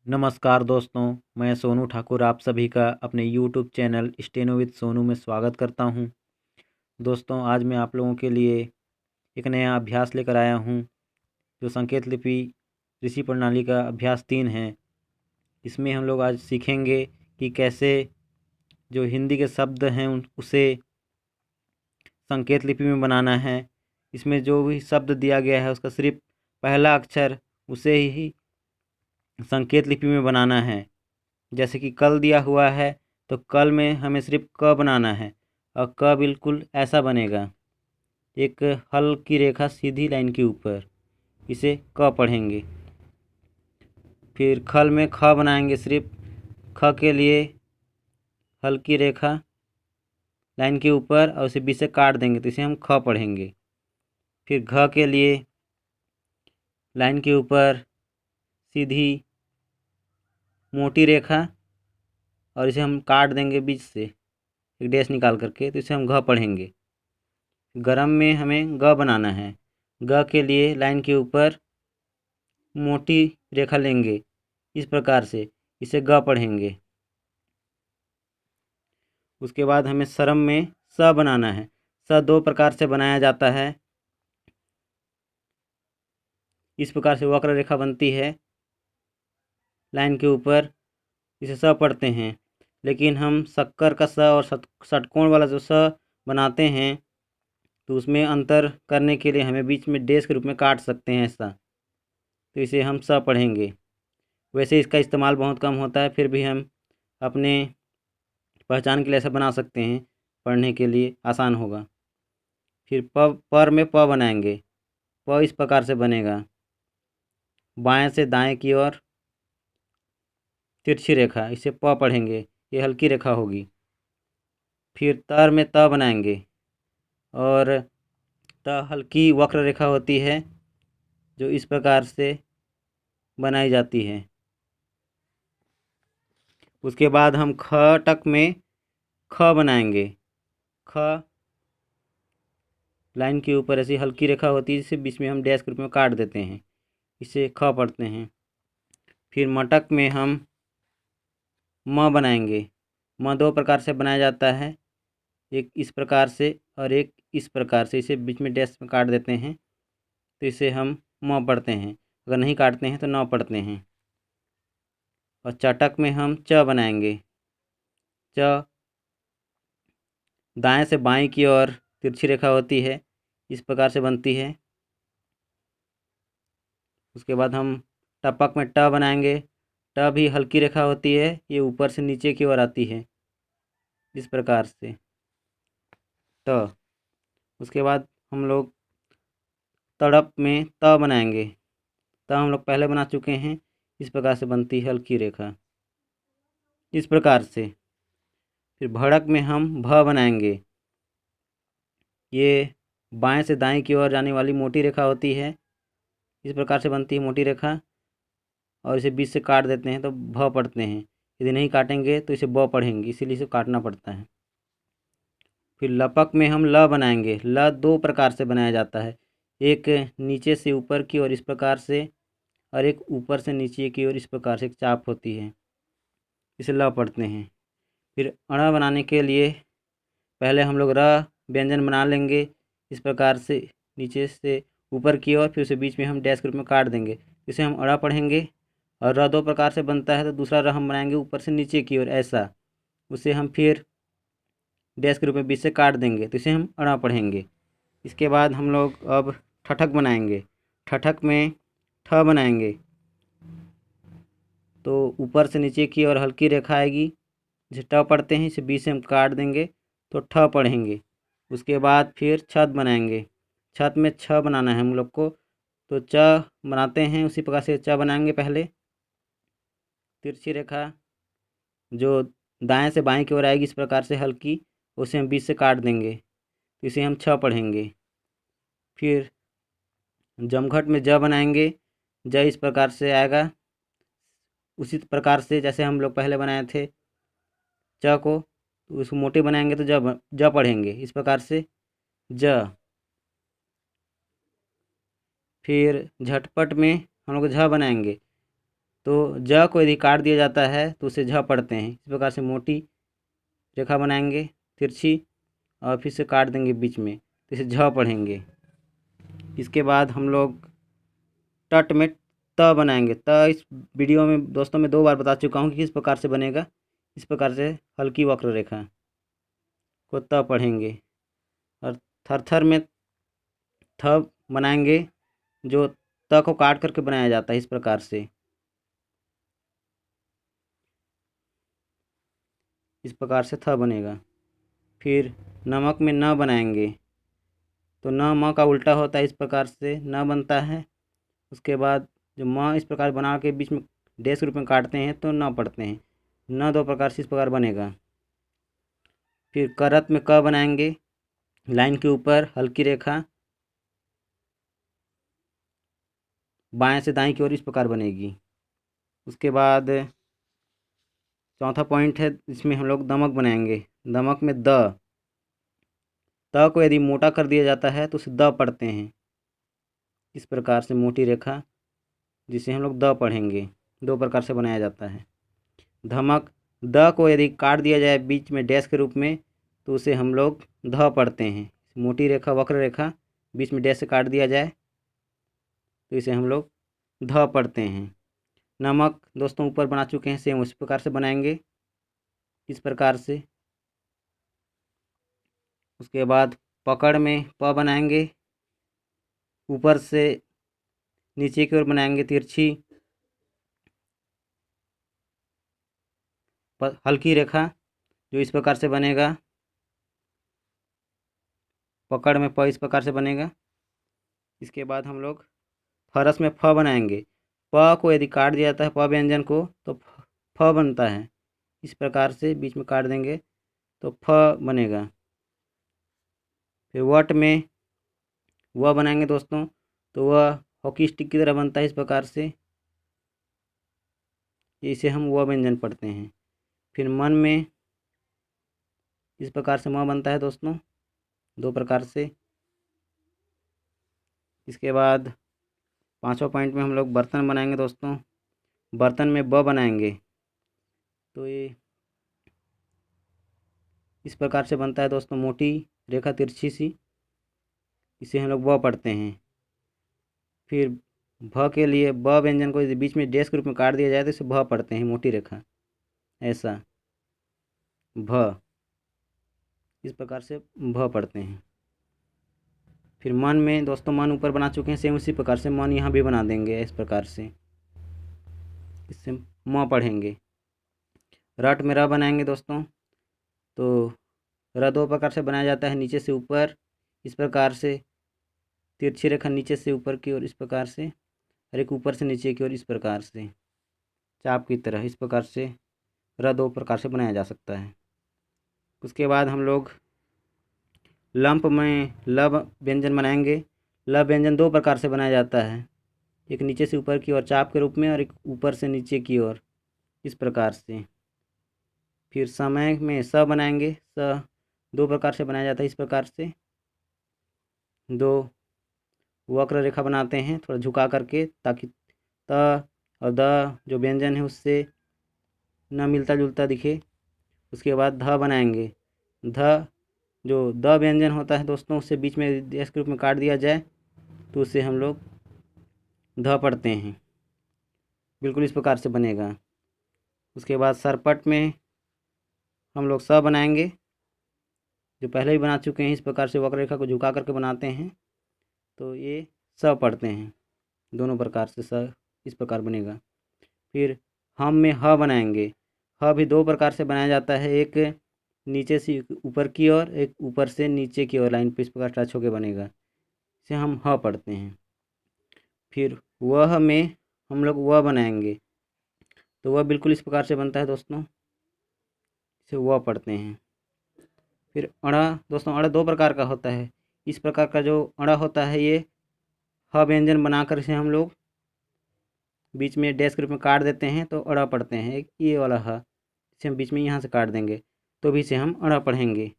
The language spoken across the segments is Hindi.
नमस्कार दोस्तों, मैं सोनू ठाकुर आप सभी का अपने YouTube channel steno with Sonu में स्वागत करता हूं। दोस्तों, आज मैं आप लोगों के लिए एक नया अभ्यास लेकर आया हूं, जो संकेत लिपि ऋषि प्रणाली का अभ्यास 3 है। इसमें हम लोग आज सीखेंगे कि कैसे जो हिंदी के शब्द हैं उसे संकेत लिपि में बनाना है। इसमें जो भी शब्द दिया गया है उसका सिर्फ पहला अक्षर उसे ही संकेत लिपि में बनाना है। जैसे कि कल दिया हुआ है तो कल में हमें सिर्फ क बनाना है और क बिल्कुल ऐसा बनेगा, एक हल्की रेखा सीधी लाइन के ऊपर, इसे क पढ़ेंगे। फिर खल में ख बनाएंगे, सिर्फ ख के लिए हल्की रेखा लाइन के ऊपर और उसे बीच से काट देंगे तो इसे हम ख पढ़ेंगे। फिर घ के लिए लाइन के ऊपर सीधी मोटी रेखा और इसे हम काट देंगे बीच से एक डैश निकाल करके, तो इसे हम घ पढ़ेंगे। गरम में हमें ग बनाना है। ग के लिए लाइन के ऊपर मोटी रेखा लेंगे इस प्रकार से, इसे ग पढ़ेंगे। उसके बाद हमें सरम में स बनाना है। स दो प्रकार से बनाया जाता है। इस प्रकार से वक्र रेखा बनती है लाइन के ऊपर, इसे स पढ़ते हैं। लेकिन हम शक्कर का स और षटकोण वाला जो स बनाते हैं तो उसमें अंतर करने के लिए हमें बीच में डैश के रूप में काट सकते हैं ऐसा, तो इसे हम स पढ़ेंगे। वैसे इसका इस्तेमाल बहुत कम होता है, फिर भी हम अपने पहचान के लिए ऐसा बना सकते हैं, पढ़ने के लिए आसान होगा। फिर पर में प बनाएंगे। प इस प्रकार से बनेगा, बाएं से दाएं की ओर तिरछी रेखा, इसे प पढ़ेंगे, ये हल्की रेखा होगी। फिर तर में त बनाएंगे और त हल्की वक्र रेखा होती है जो इस प्रकार से बनाई जाती है। उसके बाद हम ख टक में ख बनाएंगे। ख लाइन के ऊपर ऐसी हल्की रेखा होती है जिसे बीच में हम डैश के रूप में काट देते हैं, इसे ख पढ़ते हैं। फिर मटक में हम म बनाएंगे। म दो प्रकार से बनाया जाता है, एक इस प्रकार से और एक इस प्रकार से, इसे बीच में डैश में काट देते हैं तो इसे हम म पढ़ते हैं। अगर नहीं काटते हैं तो न पढ़ते हैं। और चटक में हम च बनाएंगे। च दाएं से बाएं की ओर तिरछी रेखा होती है, इस प्रकार से बनती है। उसके बाद हम टपक में ट बनाएंगे। ट भी हल्की रेखा होती है, ये ऊपर से नीचे की ओर आती है इस प्रकार से ट। उसके बाद हम लोग तड़प में त बनाएंगे। त हम लोग पहले बना चुके हैं, इस प्रकार से बनती है हल्की रेखा इस प्रकार से। फिर भड़क में हम भ बनाएंगे। ये बाएं से दाएं की ओर जाने वाली मोटी रेखा होती है, इस प्रकार से बनती है मोटी रेखा, और इसे बीच से काट देते हैं तो भ पढ़ते हैं। यदि नहीं काटेंगे तो इसे ब पढ़ेंगे, इसीलिए इसे काटना पड़ता है। फिर लपक में हम ल बनाएंगे। ल दो प्रकार से बनाया जाता है, एक नीचे से ऊपर की ओर इस प्रकार से और एक ऊपर से नीचे की ओर इस प्रकार से एक चाप होती है, इसे ल पढ़ते हैं। फिर अण बनाने के लिए पहले हम लोग र व्यंजन बना लेंगे इस प्रकार से नीचे से ऊपर की ओर, फिर उसे बीच में हम डैश के रूप में काट देंगे, इसे हम अड़ा पढ़ेंगे। और र दो प्रकार से बनता है तो दूसरा र हम बनाएंगे ऊपर से नीचे की ओर ऐसा, उसे हम फिर डैश के रूप में बीच से काट देंगे तो इसे हम अड़ा पढ़ेंगे। इसके बाद हम लोग अब ठठक बनाएंगे। ठठक में ठ बनाएंगे तो ऊपर से नीचे की ओर हल्की रेखा आएगी, जिसे ट पढ़ते हैं, इसे बीच से हम काट देंगे तो ठ पढ़ेंगे। उसके बाद फिर छत बनाएंगे। छत में छ बनाना है हम लोग को, तो च बनाते हैं उसी प्रकार से च बनाएंगे। पहले तिरछी रेखा जो दाएं से बाएं की ओर आएगी इस प्रकार से हल्की, उसे हम बीच से काट देंगे तो इसे हम छ पढ़ेंगे। फिर जमघट में ज बनाएंगे। ज इस प्रकार से आएगा, उसी प्रकार से जैसे हम लोग पहले बनाए थे च को, तो उसको मोटे बनाएंगे तो ज पढ़ेंगे इस प्रकार से ज। फिर झटपट में हम लोग झ बनाएंगे। तो ज को यदि काट दिया जाता है तो उसे झ पढ़ते हैं। इस प्रकार से मोटी रेखा बनाएंगे तिरछी और फिर से काट देंगे बीच में, तो इसे झ पढ़ेंगे। इसके बाद हम लोग टट में त बनाएंगे। त इस वीडियो में दोस्तों मैं 2 बार बता चुका हूँ कि किस प्रकार से बनेगा। इस प्रकार से हल्की वक्र रेखा को त पढ़ेंगे। और थरथर में थ बनाएंगे, जो त को काट करके बनाया जाता है। इस प्रकार से थ बनेगा। फिर नमक में न बनाएंगे, तो न म का उल्टा होता है, इस प्रकार से न बनता है। उसके बाद जो म इस प्रकार बना के बीच में डैश के रूप में काटते हैं तो न पढ़ते हैं। न 2 प्रकार से इस प्रकार बनेगा। फिर करत में क बनाएंगे, लाइन के ऊपर हल्की रेखा बाएं से दाएं की ओर इस प्रकार बनेगी। उसके बाद चौथा पॉइंट है, इसमें हम लोग दमक बनाएंगे। दमक में द त को यदि मोटा कर दिया जाता है तो उसे द पढ़ते हैं। इस प्रकार से मोटी रेखा जिसे हम लोग द पढ़ेंगे। 2 प्रकार से बनाया जाता है। धमक द को यदि काट दिया जाए बीच में डैश के रूप में तो उसे हम लोग ध पढ़ते हैं। मोटी रेखा वक्र रेखा बीच में डैश से काट दिया जाए तो इसे हम लोग ध पढ़ते हैं। नमक दोस्तों ऊपर बना चुके हैं, सेम उसी प्रकार से बनाएंगे, इस प्रकार से। उसके बाद पकड़ में प बनाएंगे, ऊपर से नीचे की ओर बनाएंगे तिरछी हल्की रेखा, जो इस प्रकार से बनेगा। पकड़ में प इस प्रकार से बनेगा। इसके बाद हम लोग फरस में फ बनाएंगे। प को यदि काट दिया जाता है प व्यंजन को तो फ बनता है। इस प्रकार से बीच में काट देंगे तो फ बनेगा। फिर वट में वह बनाएंगे दोस्तों, तो वह हॉकी स्टिक की तरह बनता है। इस प्रकार से इसे हम वह व्यंजन पढ़ते हैं। फिर मन में इस प्रकार से म बनता है दोस्तों, 2 प्रकार से। इसके बाद 5वां पॉइंट में हम लोग बर्तन बनाएंगे दोस्तों। बर्तन में ब बनाएंगे, तो ये इस प्रकार से बनता है दोस्तों, मोटी रेखा तिरछी सी, इसे हम लोग ब पढ़ते हैं। फिर भ के लिए ब व्यंजन को यदि बीच में डैश के रूप में काट दिया जाए तो इसे भ पढ़ते हैं, मोटी रेखा ऐसा भ, इस प्रकार से भ पढ़ते हैं। फिर मन में दोस्तों मन ऊपर बना चुके हैं, सेम उसी प्रकार से मन यहाँ भी बना देंगे इस प्रकार से, इससे म पढ़ेंगे। रट में र बनाएंगे दोस्तों, तो र 2 प्रकार से बनाया जाता है, नीचे से ऊपर इस प्रकार से तिरछी रेखा नीचे से ऊपर की ओर इस प्रकार से, और एक ऊपर से नीचे की ओर इस प्रकार से चाप की तरह। इस प्रकार से र 2 प्रकार से बनाया जा सकता है। उसके बाद हम लोग लंप में ल व्यंजन बनाएंगे। ल व्यंजन 2 प्रकार से बनाया जाता है, एक नीचे से ऊपर की ओर चाप के रूप में और एक ऊपर से नीचे की ओर, इस प्रकार से। फिर समय में स बनाएंगे। स 2 प्रकार से बनाया जाता है, इस प्रकार से 2 वक्र रेखा बनाते हैं थोड़ा झुका करके, ताकि त और द जो व्यंजन है उससे न मिलता जुलता दिखे। उसके बाद ध बनाएंगे। ध जो द व्यंजन होता है दोस्तों, उससे बीच में डैश के रूप में काट दिया जाए तो उससे हम लोग ध पढ़ते हैं, बिल्कुल इस प्रकार से बनेगा। उसके बाद सरपट में हम लोग स बनाएंगे, जो पहले ही बना चुके हैं। इस प्रकार से वक्र रेखा को झुका करके बनाते हैं, तो ये स पढ़ते हैं, दोनों प्रकार से स इस प्रकार बनेगा। फिर हम में ह बनाएंगे। ह भी 2 प्रकार से बनाया जाता है, एक नीचे से ऊपर की ओर, एक ऊपर से नीचे की ओर लाइन पे इस प्रकार टच होकर बनेगा, इसे हम ह पढ़ते हैं। फिर वह में हम लोग वह बनाएंगे, तो वह बिल्कुल इस प्रकार से बनता है दोस्तों, इसे वह पढ़ते हैं। फिर अड़ा दोस्तों, अड़ा 2 प्रकार का होता है। इस प्रकार का जो अड़ा होता है, ये ह व्यंजन बनाकर इसे हम लोग बीच में डैश के रूप में काट देते हैं तो अड़ा पढ़ते हैं। एक ये वाला ह, इसे हम बीच में यहाँ से काट देंगे तो भी इसे हम अड़ा पढ़ेंगे।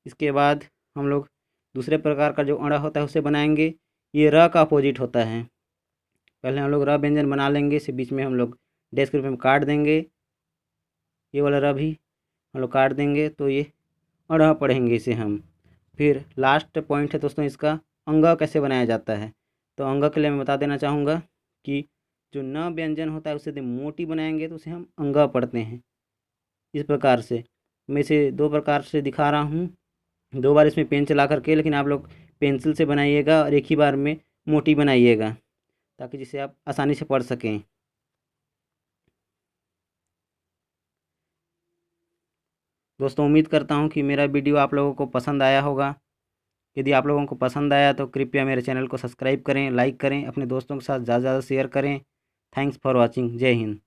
इसके बाद हम लोग दूसरे प्रकार का जो अड़ा होता है उसे बनाएंगे। ये र का अपोजिट होता है। पहले हम लोग र व्यंजन बना लेंगे, इसे बीच में हम लोग डैश के रूप में काट देंगे, ये वाला र भी हम लोग काट देंगे तो ये अड़ पढ़ेंगे इसे हम। फिर लास्ट पॉइंट है दोस्तों इसका, अंग कैसे बनाया जाता है। तो अंग के लिए मैं बता देना चाहूँगा कि जो न व्यंजन होता है उसे यदि मोटी बनाएंगे तो उसे हम अंग पढ़ते हैं। इस प्रकार से मैं इसे दो प्रकार से दिखा रहा हूँ, दो बार इसमें पेन चला करके, लेकिन आप लोग पेंसिल से बनाइएगा और एक ही बार में मोटी बनाइएगा ताकि जिसे आप आसानी से पढ़ सकें। दोस्तों उम्मीद करता हूँ कि मेरा वीडियो आप लोगों को पसंद आया होगा। यदि आप लोगों को पसंद आया तो कृपया मेरे चैनल को सब्सक्राइब करें, लाइक करें, अपने दोस्तों के साथ ज़्यादा से ज़्यादा शेयर करें। Thanks for watching. जय हिंद।